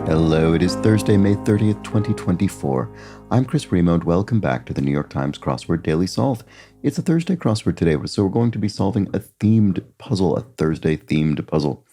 Hello, it is Thursday, May 30th, 2024. I'm Chris Remo, and welcome back to the New York Times Crossword Daily Solve. It's a Thursday crossword today, so we're going to be solving a themed puzzle, a Thursday-themed puzzle.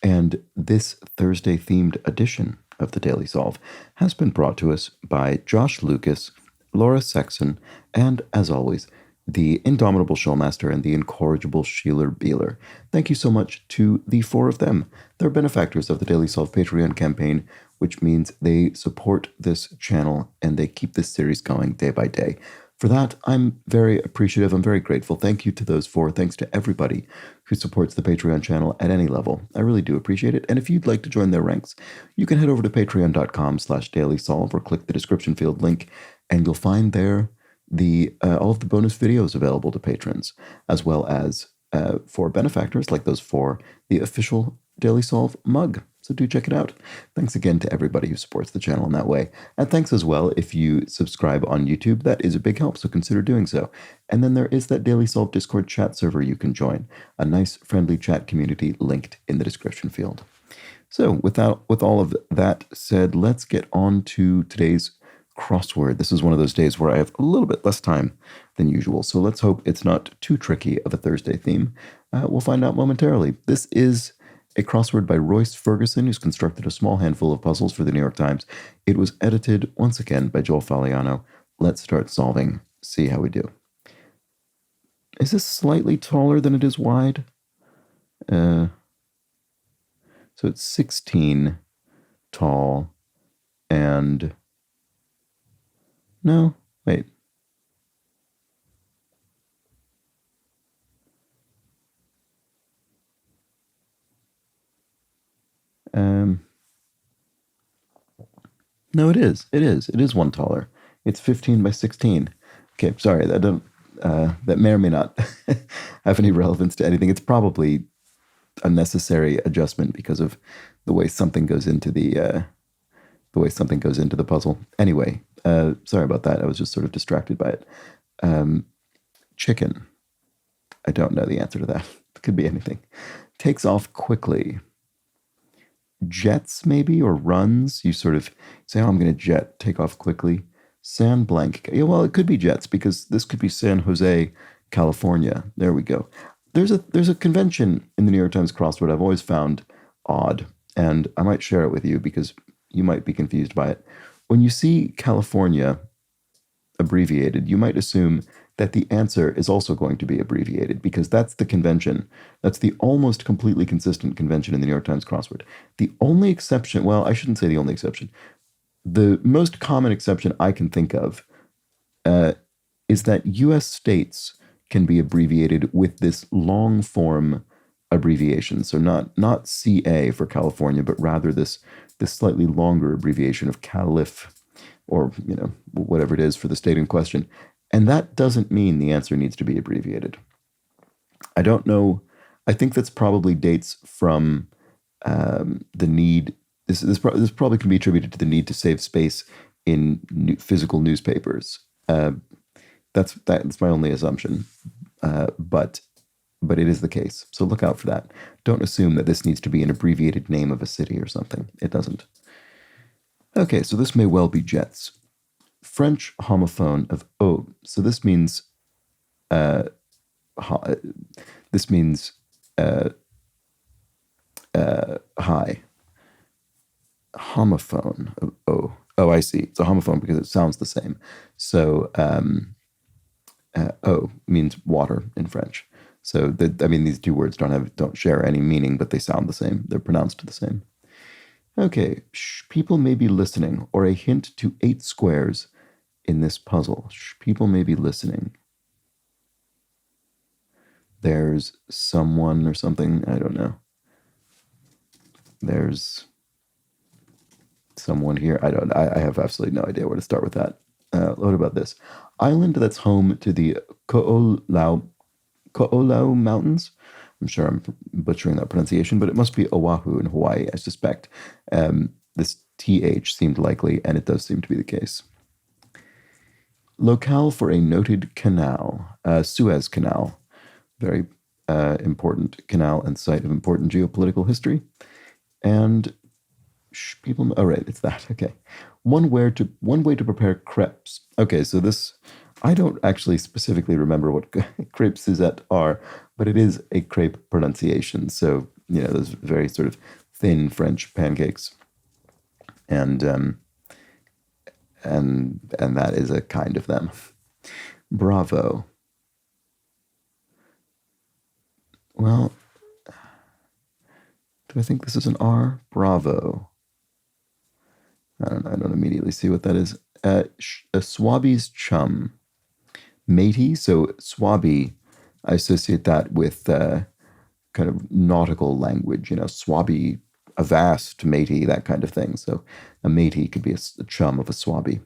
And this Thursday-themed edition of the Daily Solve has been brought to us by Josh Lucas, Laura Sexton, and, as always, the indomitable showmaster and the incorrigible Sheeler Beeler. Thank you so much to the four of them. They're benefactors of the Daily Solve Patreon campaign, which means they support this channel and they keep this series going day by day. For that, I'm very appreciative. I'm very grateful. Thank you to those four. Thanks to everybody who supports the Patreon channel at any level. I really do appreciate it. And if you'd like to join their ranks, you can head over to patreon.com/dailysolve or click the description field link, and you'll find there all of the bonus videos available to patrons, as well as for benefactors like those four, the official Daily Solve mug. So do check it out. Thanks again to everybody who supports the channel in that way. And thanks as well if you subscribe on YouTube. That is a big help, so consider doing so. And then there is that Daily Solve Discord chat server you can join. A nice, friendly chat community linked in the description field. So with all of that said, let's get on to today's crossword. This is one of those days where I have a little bit less time than usual, so let's hope it's not too tricky of a Thursday theme. We'll find out momentarily. This is a crossword by Royce Ferguson, who's constructed a small handful of puzzles for the New York Times. It was edited once again by Joel Faliano. Let's start solving, see how we do. Is this slightly taller than it is wide? So it's 16 tall and... No, wait. No, it is. It is one taller. It's 15 by 16. Okay, sorry, that may or may not have any relevance to anything. It's probably a necessary adjustment because of the way something goes into the puzzle. Anyway, sorry about that. I was just sort of distracted by it. Chicken. I don't know the answer to that. It could be anything. Takes off quickly. Jets, maybe, or runs. You sort of say, oh, I'm going to take off quickly. San blank. Yeah, well, it could be jets because this could be San Jose, California. There we go. There's a convention in the New York Times crossword I've always found odd, and I might share it with you because you might be confused by it. When you see California abbreviated, you might assume that the answer is also going to be abbreviated because that's the convention. That's the almost completely consistent convention in the New York Times crossword. The only exception, well, I shouldn't say the only exception. The most common exception I can think of is that U.S. states can be abbreviated with this long form abbreviation. So not CA for California, but rather this slightly longer abbreviation of Calif, or whatever it is for the state in question. And that doesn't mean the answer needs to be abbreviated. I don't know. I think that's probably dates from the need. This probably can be attributed to the need to save space in physical newspapers. That's my only assumption. But it is the case. So look out for that. Don't assume that this needs to be an abbreviated name of a city or something. It doesn't. Okay, so this may well be jets. French homophone of O. So this means high. Homophone of O. Oh, I see. It's a homophone because it sounds the same. So O means water in French. So these two words don't share any meaning, but they sound the same. They're pronounced the same. Okay, people may be listening, or a hint to 8 squares in this puzzle. People may be listening. There's someone or something, I don't know. There's someone here. I have absolutely no idea where to start with that. What about this? Island that's home to the Ko'olau Mountains. I'm sure I'm butchering that pronunciation, but it must be Oahu in Hawaii, I suspect. This TH seemed likely, and it does seem to be the case. Locale for a noted canal, Suez Canal. Very important canal and site of important geopolitical history. And People. Oh, right, it's that. Okay. One way to prepare crepes. Okay, so this, I don't actually specifically remember what crepes Suzette are, but it is a crepe pronunciation. So those very sort of thin French pancakes, and and that is a kind of them. Bravo. Well, do I think this is an R? Bravo. I don't know. I don't immediately see what that is. A Swabby's chum. Matey. So Swabby, I associate that with kind of nautical language, Swabby, avast, matey, that kind of thing. So a matey could be a chum of a Swabby.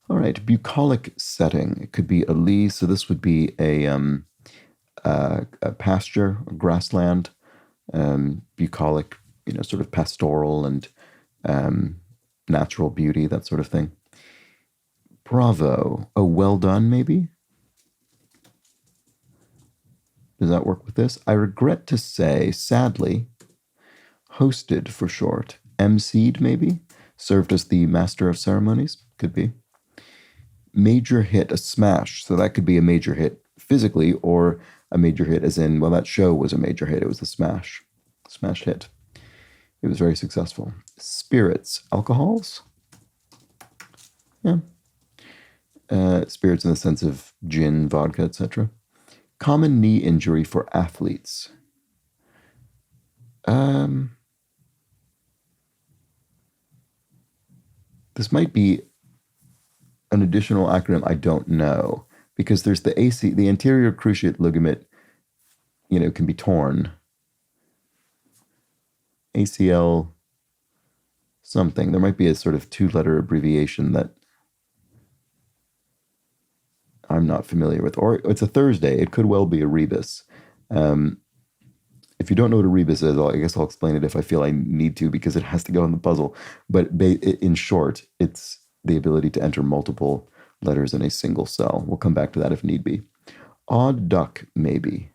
All right, bucolic setting. It could be a lee. So this would be a pasture, a grassland, bucolic, sort of pastoral and natural beauty, that sort of thing. Bravo. Oh, well done, maybe? Does that work with this? I regret to say, sadly, hosted for short. MC'd, maybe? Served as the master of ceremonies? Could be. Major hit, a smash. So that could be a major hit physically, or a major hit as in, well, that show was a major hit. It was a smash. Smash hit. It was very successful. Spirits, alcohols? Yeah. Spirits in the sense of gin, vodka, etc. Common knee injury for athletes. This might be an additional acronym I don't know, because there's the the anterior cruciate ligament, can be torn. ACL something. There might be a sort of two-letter abbreviation that I'm not familiar with. Or it's a Thursday. It could well be a rebus. If you don't know what a rebus is, I guess I'll explain it if I feel I need to, because it has to go in the puzzle. But in short, it's the ability to enter multiple letters in a single cell. We'll come back to that if need be. Odd duck, maybe.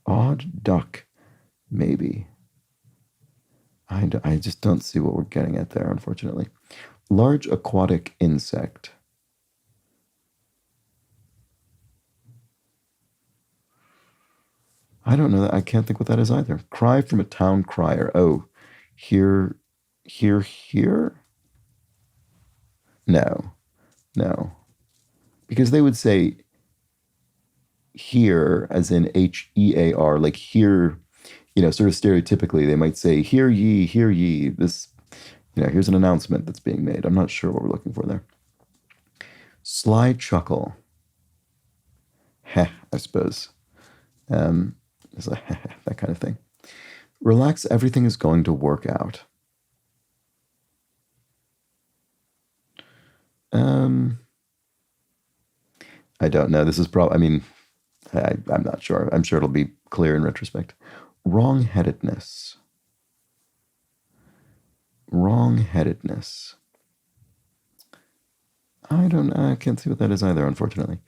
Odd duck, maybe. I just don't see what we're getting at there, unfortunately. Large aquatic insect. I don't know that. I can't think what that is either. Cry from a town crier. Oh, here. No, no. Because they would say here as in HEAR, like here, sort of stereotypically, they might say, hear ye, this, here's an announcement that's being made. I'm not sure what we're looking for there. Sly chuckle. Heh, I suppose. It's like that kind of thing. Relax, everything is going to work out. I don't know. This is probably, I'm not sure. I'm sure it'll be clear in retrospect. Wrong-headedness. Wrong-headedness. I can't see what that is either, unfortunately.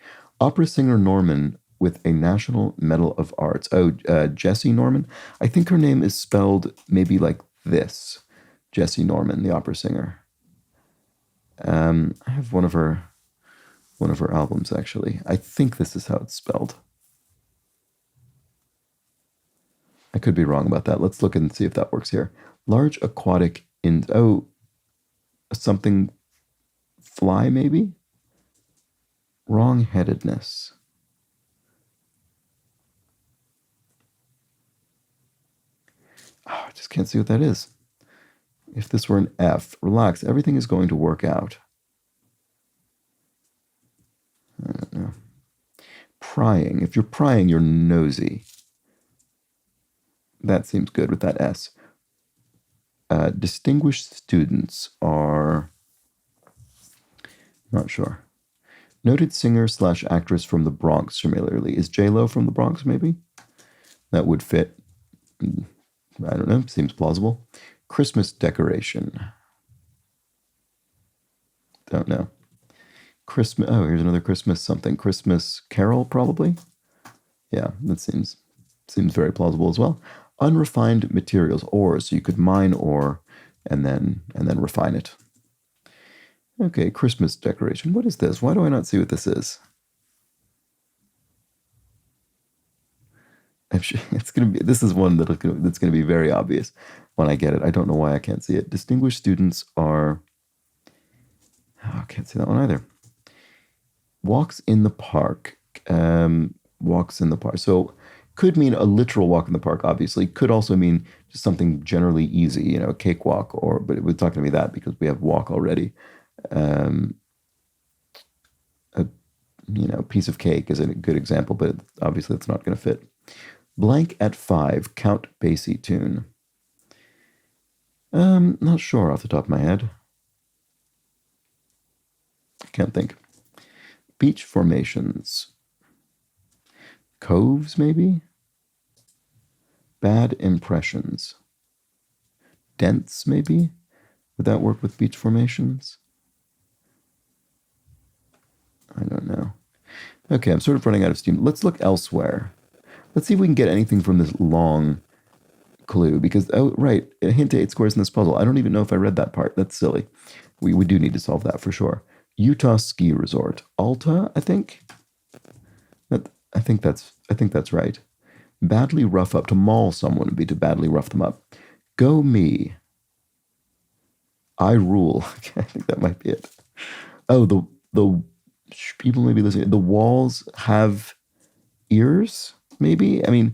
Opera singer Norman with a National Medal of Arts. Oh, Jessie Norman. I think her name is spelled maybe like this. Jessie Norman, the opera singer. I have one of her albums, actually. I think this is how it's spelled. I could be wrong about that. Let's look and see if that works here. Large aquatic something fly, maybe? Wrong-headedness. Oh, I just can't see what that is. If this were an F, relax, everything is going to work out. I don't know. Prying. If you're prying, you're nosy. That seems good with that S. Distinguished students are... not sure. Noted singer / actress from the Bronx, familiarly. Is J-Lo from the Bronx, maybe? That would fit. I don't know. Seems plausible. Christmas decoration. Don't know. Oh, here's another Christmas something. Christmas Carol, probably? Yeah, that seems Seems very plausible as well. Unrefined materials, ore, so you could mine ore and then refine it. Okay, Christmas decoration. What is this? Why do I not see what this is? I'm sure it's gonna be. This is one that's gonna be very obvious when I get it. I don't know why I can't see it. Distinguished students are. Oh, I can't see that one either. Walks in the park. Walks in the park. So could mean a literal walk in the park, obviously. Could also mean just something generally easy, a cakewalk, but it was not going to be that because we have walk already. Um, a piece of cake is a good example, but obviously it's not going to fit. Blank at 5, Count Basie tune. Not sure off the top of my head. I can't think. Beach formations. Coves, maybe? Bad impressions. Dents, maybe? Would that work with beach formations? I don't know. Okay, I'm sort of running out of steam. Let's look elsewhere. Let's see if we can get anything from this long clue. Because, oh, right, a hint to 8 squares in this puzzle. I don't even know if I read that part. That's silly. We do need to solve that for sure. Utah ski resort. Alta, I think? I think that's right. Badly rough up. To maul someone would be to badly rough them up. Go me. I rule. Okay, I think that might be it. Oh, the people may be listening. The walls have ears, maybe? I mean,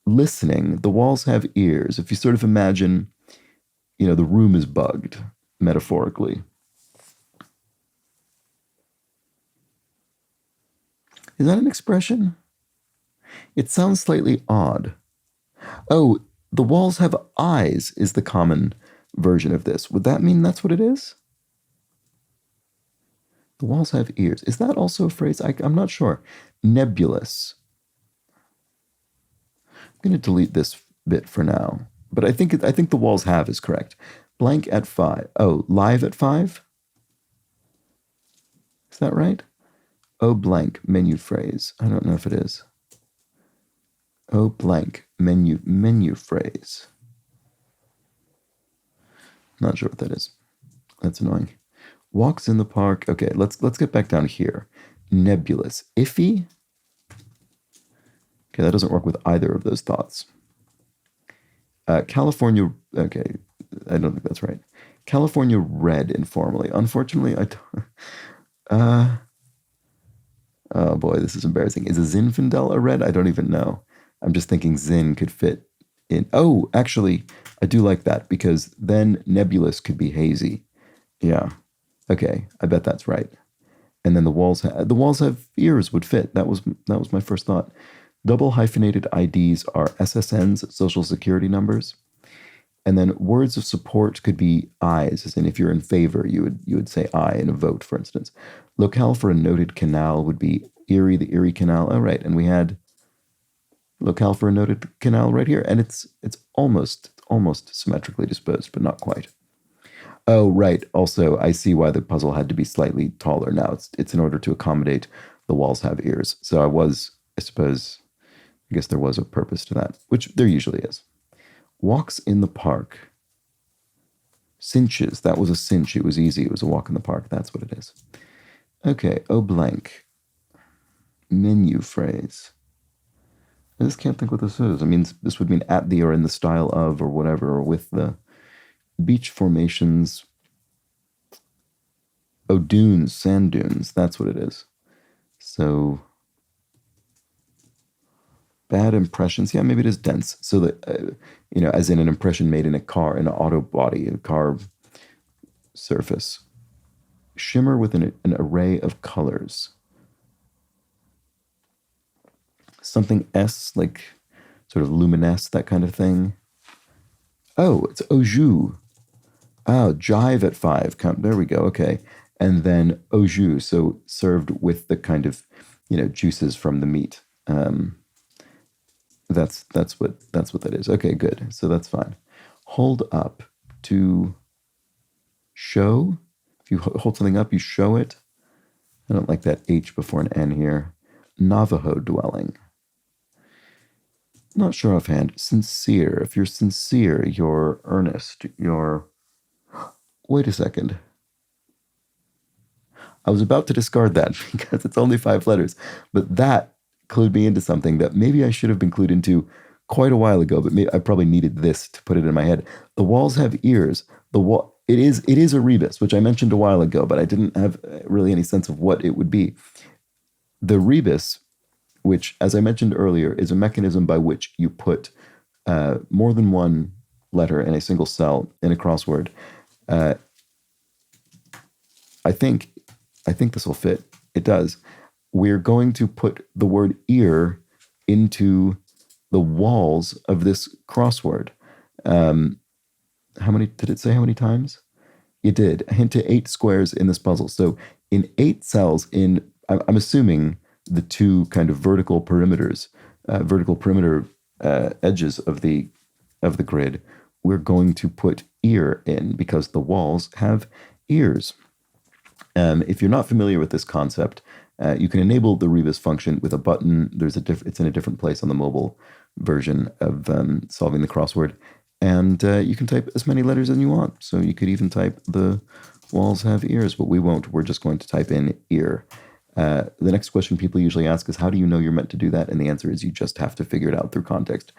listening. The walls have ears. If you sort of imagine, the room is bugged, metaphorically. Is that an expression? It sounds slightly odd. Oh, the walls have eyes is the common version of this. Would that mean that's what it is? The walls have ears. Is that also a phrase? I'm not sure. Nebulous. I'm going to delete this bit for now. But I think the walls have is correct. Blank at 5. Oh, live at 5? Is that right? Oh, blank, menu phrase. I don't know if it is. Oh, blank, menu phrase. Not sure what that is. That's annoying. Walks in the park. Okay, let's get back down here. Nebulous. Iffy? Okay, that doesn't work with either of those thoughts. California. Okay, I don't think that's right. California red informally. Unfortunately, I don't. Oh boy, this is embarrassing. Is a Zinfandel a red? I don't even know. I'm just thinking Zin could fit in. Oh, actually, I do like that because then nebulous could be hazy. Yeah. Okay, I bet that's right. And then the walls have ears would fit. That was my first thought. Double hyphenated IDs are SSNs, social security numbers. And then words of support could be I's, as in if you're in favor, you would say I in a vote, for instance. Locale for a noted canal would be Erie, the Erie Canal. Oh, right. And we had locale for a noted canal right here. And it's almost symmetrically disposed, but not quite. Oh, right. Also, I see why the puzzle had to be slightly taller now. It's in order to accommodate the walls have ears. So I guess there was a purpose to that, which there usually is. Walks in the park. Cinches. That was a cinch. It was easy. It was a walk in the park. That's what it is. Okay. Oh, blank. Menu phrase. I just can't think what this is. I mean, this would mean at the or in the style of or whatever, or with the beach formations. Oh, dunes, sand dunes. That's what it is. So, bad impressions. Yeah, maybe it is dense. So that, as in an impression made in a car, in an auto body, a car surface. Shimmer with an array of colors. Something S, like sort of luminesce, that kind of thing. Oh, it's au jus. Oh, jive at 5. There we go. Okay. And then au jus, so served with the kind of, juices from the meat. That's what that is. Okay, good. So that's fine. Hold up. To show. If you hold something up, you show it. I don't like that H before an N here. Navajo dwelling. Not sure offhand. Sincere. If you're sincere, you're earnest, you're. Wait a second. I was about to discard that because it's only 5 letters, but that clued me into something that maybe I should have been clued into quite a while ago, but I probably needed this to put it in my head. The walls have ears. It is a rebus, which I mentioned a while ago, but I didn't have really any sense of what it would be. The rebus, which, as I mentioned earlier, is a mechanism by which you put more than one letter in a single cell in a crossword. Uh, I think I think this will fit. It does. We're going to put the word ear into the walls of this crossword. Um, how many did it say? How many times? It did. A hint to 8 squares in this puzzle. So in 8 cells, I'm assuming the two kind of vertical perimeter edges of the grid, we're going to put ear in because the walls have ears. If you're not familiar with this concept, you can enable the rebus function with a button. It's in a different place on the mobile version of solving the crossword, and you can type as many letters as you want. So you could even type the walls have ears, but we won't. We're just going to type in ear. The next question people usually ask is, how do you know you're meant to do that? And the answer is, you just have to figure it out through context.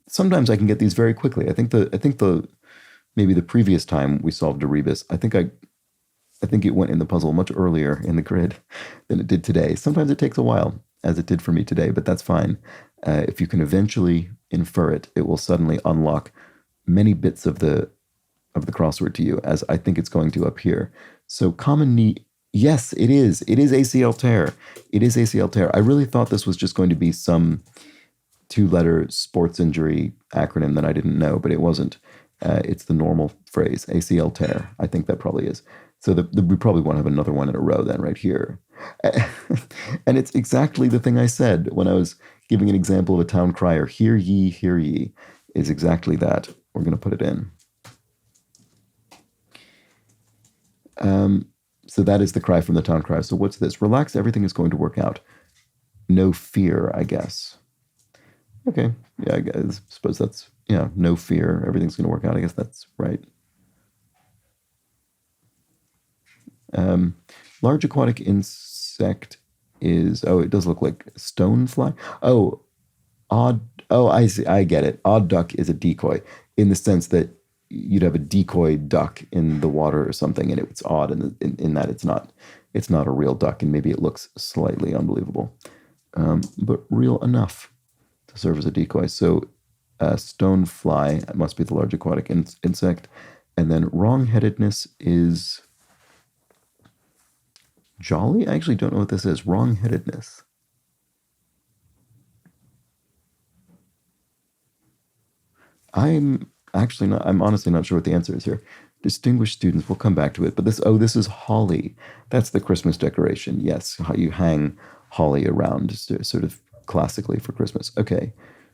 Sometimes I can get these very quickly. I think the maybe the previous time we solved a rebus, I think it went in the puzzle much earlier in the grid than it did today. Sometimes it takes a while, as it did for me today, but that's fine. If you can eventually infer it, it will suddenly unlock many bits of the crossword to you, as I think it's going to up here. So common knee, yes, it is. It is ACL tear. It is ACL tear. I really thought this was just going to be some 2-letter sports injury acronym that I didn't know, but it wasn't. It's the normal phrase, ACL tear. I think that probably is. So we probably want to have another one in a row then right here. And it's exactly the thing I said when I was giving an example of a town crier. Hear ye, is exactly that. We're going to put it in. So that is the cry from the town crier. So what's this? Relax, everything is going to work out. No fear, I guess. Okay, yeah, I suppose that's, no fear, everything's going to work out. I guess that's right. Large aquatic insect is, it does look like stonefly. I see, I get it. Odd duck is a decoy in the sense that you'd have a decoy duck in the water or something, and it's odd in that it's not a real duck, and maybe it looks slightly unbelievable, but real enough to serve as a decoy. So stonefly must be the large aquatic insect, and then wrong-headedness is jolly? I actually don't know what this is. Wrong-headedness. I'm honestly not sure what the answer is here. Distinguished students, we'll come back to it. But this is holly. That's the Christmas decoration. Yes, how you hang holly around sort of classically for Christmas. Okay,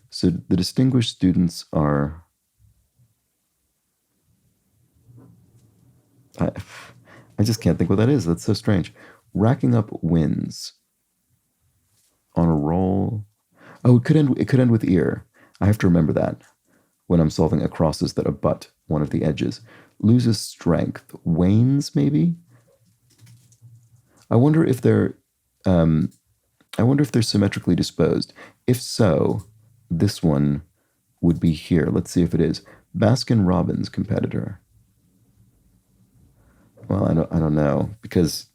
so the distinguished students are... I just can't think what that is. That's so strange. Racking up wins on a roll. Oh, it could end with ear. I have to remember that when I'm solving acrosses that abut one of the edges. Loses strength. Wanes, maybe? I wonder if they're symmetrically disposed. If so, this one would be here. Let's see if it is. Baskin-Robbins competitor. Well, I don't know, because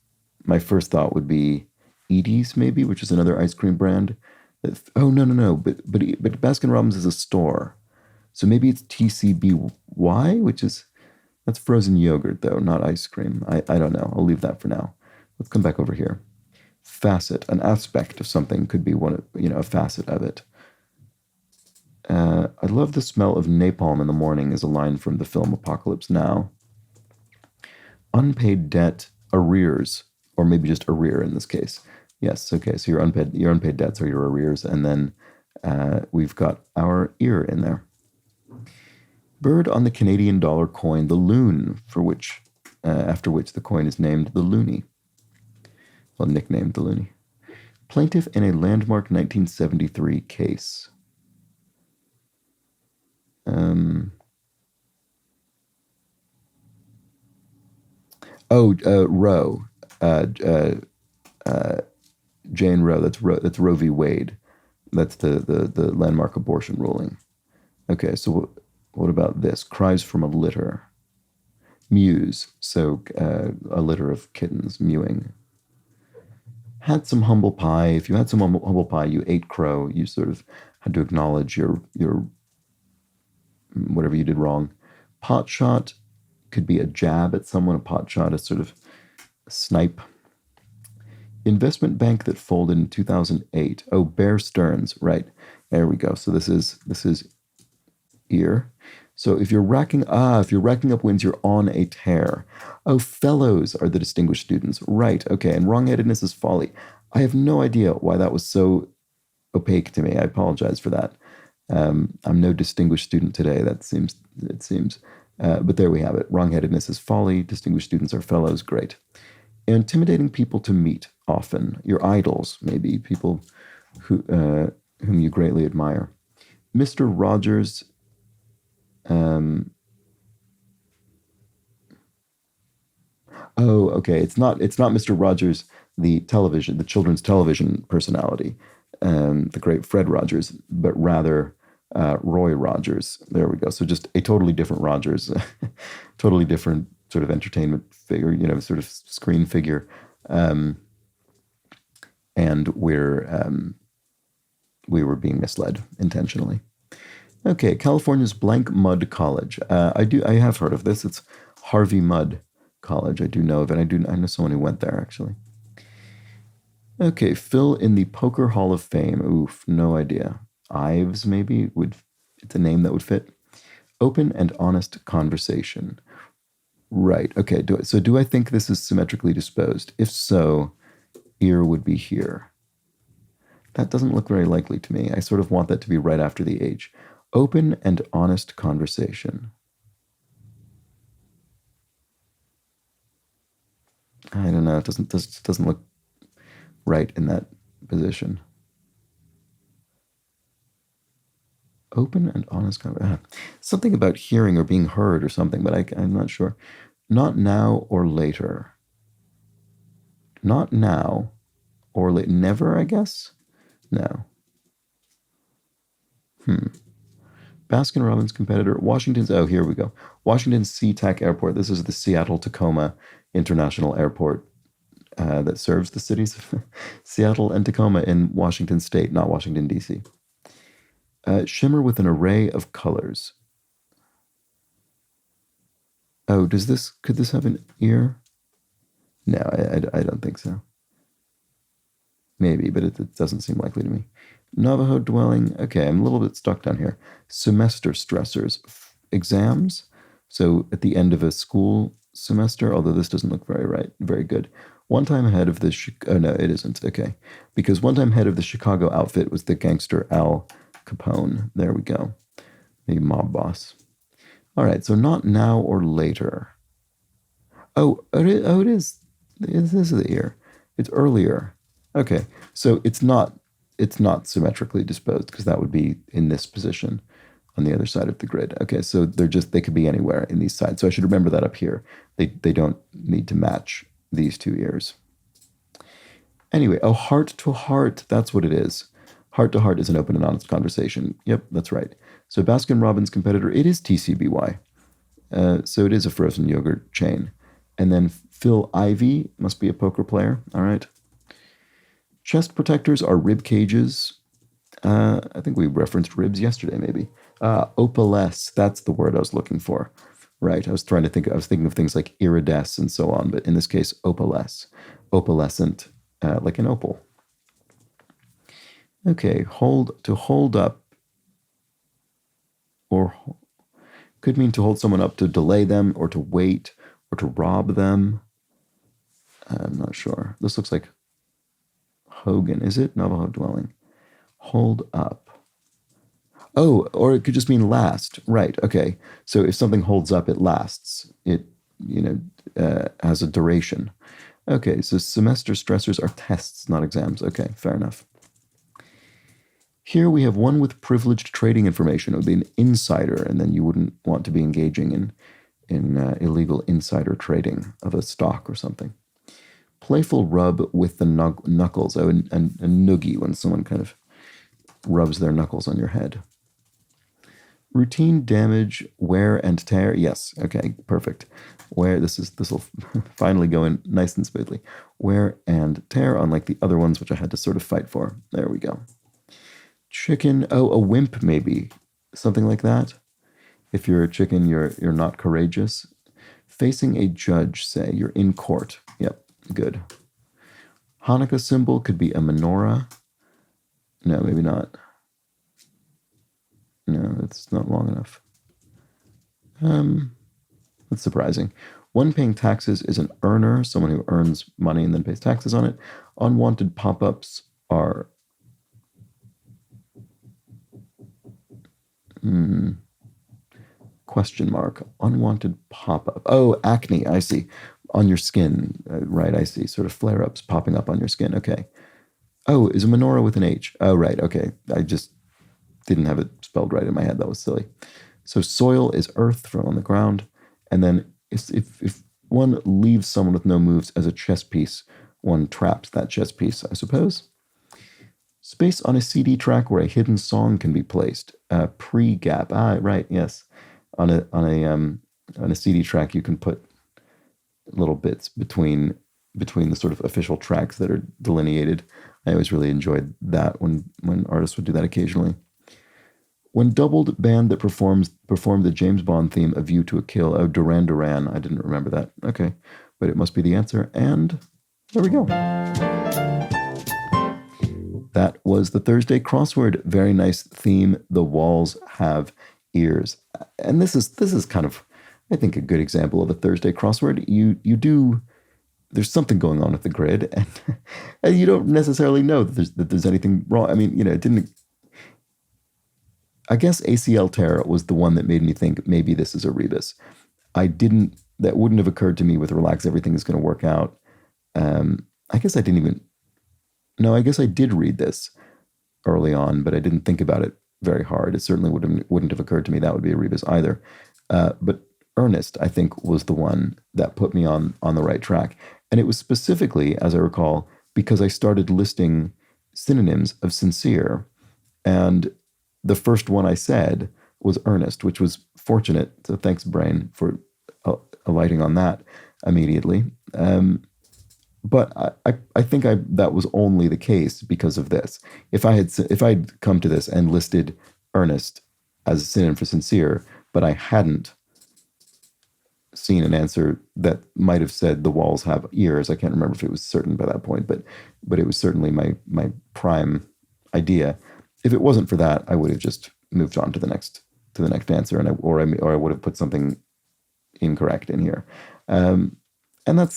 my first thought would be Edie's, maybe, which is another ice cream brand. Oh, no. But Baskin-Robbins is a store. So maybe it's TCBY, that's frozen yogurt, though, not ice cream. I don't know. I'll leave that for now. Let's come back over here. Facet, an aspect of something, could be a facet of it. I love the smell of napalm in the morning is a line from the film Apocalypse Now. Unpaid debt, arrears, or maybe just arrear in this case. Yes, okay, so your unpaid debts are your arrears, and then we've got our ear in there. Bird on the Canadian dollar coin, the loon, after which the coin is named the Loony. Well, nicknamed the Loony. Plaintiff in a landmark 1973 case. Um, Roe. Uh, uh, uh, Jane Roe. That's Roe v. Wade. That's the landmark abortion ruling. Okay, so what about this? Cries from a litter. Mews. So a litter of kittens mewing. Had some humble pie. If you had some humble pie, you ate crow. You sort of had to acknowledge your whatever you did wrong. Pot shot could be a jab at someone. A pot shot is sort of a snipe. Investment bank that folded in 2008. Oh, Bear Stearns. Right. There we go. So this is ear. So if you're racking up wins, you're on a tear. Oh, fellows are the distinguished students. Right. Okay. And wrongheadedness is folly. I have no idea why that was so opaque to me. I apologize for that. I'm no distinguished student today. It seems. But there we have it. Wrongheadedness is folly. Distinguished students are fellows. Great. Intimidating people to meet often. Your idols, maybe people whom you greatly admire. Mr. Rogers. Um, oh, okay. It's not Mr. Rogers, the children's television personality, the great Fred Rogers, but rather Roy Rogers. There we go. So just a totally different Rogers, totally different sort of entertainment figure, sort of screen figure, um, and we were being misled intentionally. Okay, California's blank Mud College. I have heard of this. It's Harvey Mudd College. I do know of it. I know someone who went there actually. Okay, fill in the Poker Hall of Fame. Oof, no idea. Ives maybe would. It's a name that would fit. Open and honest conversation. Right. Okay. Do I think this is symmetrically disposed? If so, ear would be here. That doesn't look very likely to me. I sort of want that to be right after the H. Open and honest conversation. I don't know. It doesn't look right in that position. Open and honest conversation. Something about hearing or being heard or something, but I'm not sure. Not now or later. Not now or never, I guess? No. Baskin Robbins competitor, Washington's, oh, here we go. Washington SeaTac Airport. This is the Seattle Tacoma International Airport that serves the cities of Seattle and Tacoma in Washington State, not Washington, D.C. Shimmer with an array of colors. Oh, could this have an ear? No, I don't think so. Maybe, but it doesn't seem likely to me. Navajo dwelling. Okay, I'm a little bit stuck down here. Semester stressors. Exams. So at the end of a school semester, although this doesn't look very good. One time head of the, oh no, it isn't. Okay. Because one time head of the Chicago outfit was the gangster Al Capone. There we go. The mob boss. All right, so not now or later. It is. This is the ear. It's earlier. Okay, so it's not symmetrically disposed because that would be in this position on the other side of the grid. Okay, so they could be anywhere in these sides. So I should remember that up here. They don't need to match these two ears. Anyway, heart to heart, that's what it is. Heart to heart is an open and honest conversation. Yep, that's right. So Baskin Robbins competitor, it is TCBY. So it is a frozen yogurt chain. And then Phil Ivey must be a poker player. All right. Chest protectors are rib cages. I think we referenced ribs yesterday, maybe. Opalesce, that's the word I was looking for. Right. I was thinking of things like iridesce and so on, but in this case, opalesce. Opalescent, like an opal. Okay, hold up, or could mean to hold someone up, to delay them, or to wait, or to rob them. I'm not sure. This looks like Hogan. Is it? Navajo dwelling. Hold up. Oh, or it could just mean last. Right. Okay. So if something holds up, it lasts. It, has a duration. Okay. So semester stressors are tests, not exams. Okay. Fair enough. Here we have one with privileged trading information. It would be an insider, and then you wouldn't want to be engaging in illegal insider trading of a stock or something. Playful rub with the knuckles. Oh, and a noogie, when someone kind of rubs their knuckles on your head. Routine damage, wear and tear. Yes, okay, perfect. This will finally go in nice and smoothly. Wear and tear, unlike the other ones which I had to sort of fight for. There we go. Chicken. Oh, a wimp maybe, something like that. If you're a chicken, you're not courageous. Facing a judge, say you're in court. Yep, good. Hanukkah symbol could be a menorah. No, maybe not. No, that's not long enough. That's surprising. One paying taxes is an earner, someone who earns money and then pays taxes on it. Unwanted pop-ups are question mark. Unwanted pop-up. Oh, acne, I see. On your skin, right, I see. Sort of flare-ups popping up on your skin. Okay. Oh, is a menorah with an H? Oh, right, okay. I just didn't have it spelled right in my head. That was silly. So soil is earth from on the ground. And then if one leaves someone with no moves as a chess piece, one traps that chess piece, I suppose. Space on a CD track where a hidden song can be placed. Pre-gap. Ah, right, yes. On a CD track, you can put little bits between the sort of official tracks that are delineated. I always really enjoyed that when artists would do that occasionally. When doubled band that performed the James Bond theme, A View to a Kill. Oh, Duran Duran. I didn't remember that. Okay, but it must be the answer. And there we go. That was the Thursday crossword. Very nice theme. The walls have ears. And this is kind of, I think, a good example of a Thursday crossword. There's something going on with the grid, and you don't necessarily know that there's anything wrong. I mean, it didn't. I guess ACL tear was the one that made me think maybe this is a rebus. That wouldn't have occurred to me with relax, everything is going to work out. I guess I didn't even, no, I guess I did read this early on, but I didn't think about it very hard. It certainly wouldn't have occurred to me that would be a rebus either. But earnest, I think, was the one that put me on the right track. And it was specifically, as I recall, because I started listing synonyms of sincere. And the first one I said was earnest, which was fortunate. So thanks, brain, for alighting on that immediately. But I think that was only the case because of this. If I'd come to this and listed earnest as a synonym for sincere, but I hadn't seen an answer that might have said the walls have ears. I can't remember if it was certain by that point, but it was certainly my prime idea. If it wasn't for that, I would have just moved on to the next answer, or I would have put something incorrect in here. And I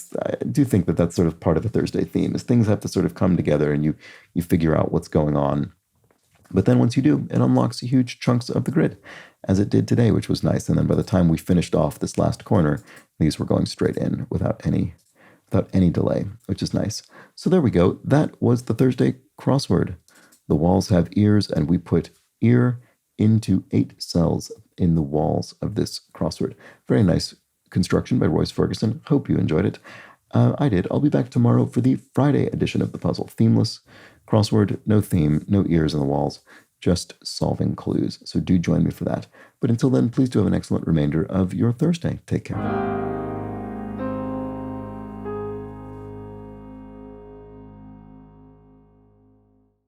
do think that that's sort of part of the Thursday theme, is things have to sort of come together and you figure out what's going on. But then once you do, it unlocks huge chunks of the grid, as it did today, which was nice. And then by the time we finished off this last corner, these were going straight in without any delay, which is nice. So there we go. That was the Thursday crossword. The walls have ears, and we put ear into 8 cells in the walls of this crossword. Very nice construction by Royce Ferguson. Hope you enjoyed it. I did. I'll be back tomorrow for the Friday edition of the puzzle. Themeless crossword, no theme, no ears on the walls, just solving clues. So do join me for that. But until then, please do have an excellent remainder of your Thursday. Take care.